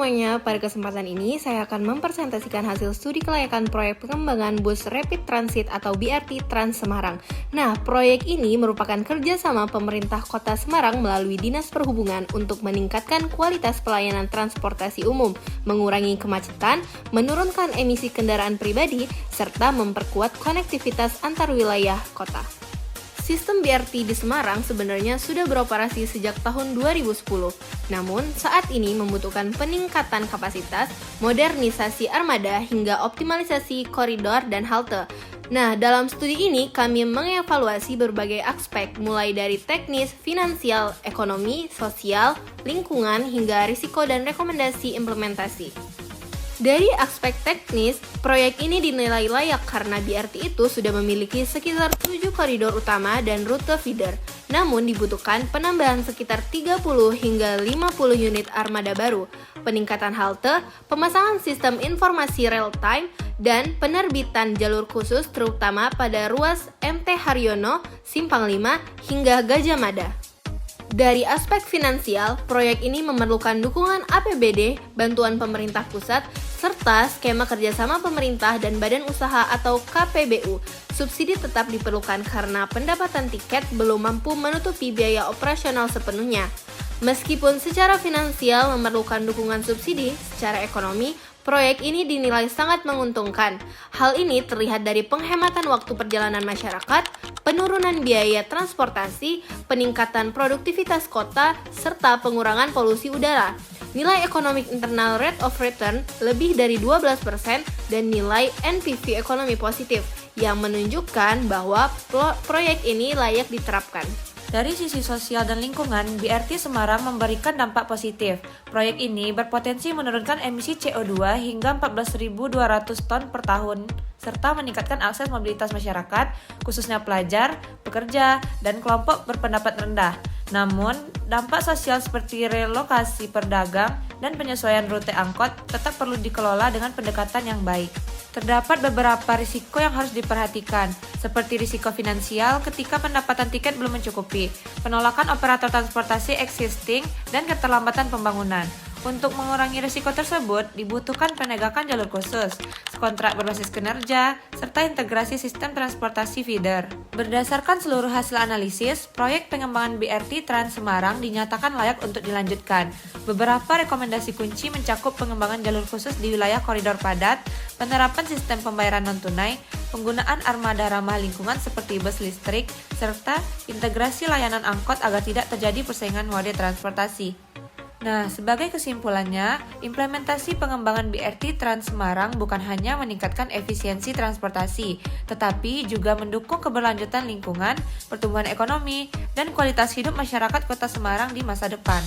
semuanya, pada kesempatan ini saya akan mempresentasikan hasil studi kelayakan proyek pengembangan bus Rapid Transit atau BRT Trans Semarang. Nah, proyek ini merupakan kerjasama pemerintah Kota Semarang melalui Dinas Perhubungan untuk meningkatkan kualitas pelayanan transportasi umum, mengurangi kemacetan, menurunkan emisi kendaraan pribadi, serta memperkuat konektivitas antar wilayah kota. Sistem BRT di Semarang sebenarnya sudah beroperasi sejak tahun 2010, namun saat ini membutuhkan peningkatan kapasitas, modernisasi armada, hingga optimalisasi koridor dan halte. Nah, dalam studi ini kami mengevaluasi berbagai aspek mulai dari teknis, finansial, ekonomi, sosial, lingkungan, hingga risiko dan rekomendasi implementasi. Dari aspek teknis, proyek ini dinilai layak karena BRT itu sudah memiliki sekitar 7 koridor utama dan rute feeder. Namun dibutuhkan penambahan sekitar 30 hingga 50 unit armada baru, peningkatan halte, pemasangan sistem informasi real time, dan penerbitan jalur khusus terutama pada ruas MT Haryono, Simpang 5, hingga Gajah Mada. Dari aspek finansial, proyek ini memerlukan dukungan APBD, bantuan pemerintah pusat, serta skema kerjasama pemerintah dan badan usaha atau KPBU. Subsidi tetap diperlukan karena pendapatan tiket belum mampu menutupi biaya operasional sepenuhnya. Meskipun secara finansial memerlukan dukungan subsidi, secara ekonomi, proyek ini dinilai sangat menguntungkan. Hal ini terlihat dari penghematan waktu perjalanan masyarakat, penurunan biaya transportasi, peningkatan produktivitas kota, serta pengurangan polusi udara. Nilai ekonomi internal rate of return lebih dari 12% dan nilai NPV ekonomi positif yang menunjukkan bahwa proyek ini layak diterapkan. Dari sisi sosial dan lingkungan, BRT Semarang memberikan dampak positif. Proyek ini berpotensi menurunkan emisi CO2 hingga 14.200 ton per tahun, serta meningkatkan akses mobilitas masyarakat, khususnya pelajar, pekerja, dan kelompok berpendapat rendah. Namun, dampak sosial seperti relokasi pedagang dan penyesuaian rute angkot tetap perlu dikelola dengan pendekatan yang baik. Terdapat beberapa risiko yang harus diperhatikan, seperti risiko finansial ketika pendapatan tiket belum mencukupi, penolakan operator transportasi existing, dan keterlambatan pembangunan. Untuk mengurangi risiko tersebut, dibutuhkan penegakan jalur khusus, kontrak berbasis kinerja, serta integrasi sistem transportasi feeder. Berdasarkan seluruh hasil analisis, proyek pengembangan BRT Trans Semarang dinyatakan layak untuk dilanjutkan. Beberapa rekomendasi kunci mencakup pengembangan jalur khusus di wilayah koridor padat, penerapan sistem pembayaran non-tunai, penggunaan armada ramah lingkungan seperti bus listrik, serta integrasi layanan angkot agar tidak terjadi persaingan mode transportasi. Nah, sebagai kesimpulannya, implementasi pengembangan BRT Trans Semarang bukan hanya meningkatkan efisiensi transportasi, tetapi juga mendukung keberlanjutan lingkungan, pertumbuhan ekonomi, dan kualitas hidup masyarakat Kota Semarang di masa depan.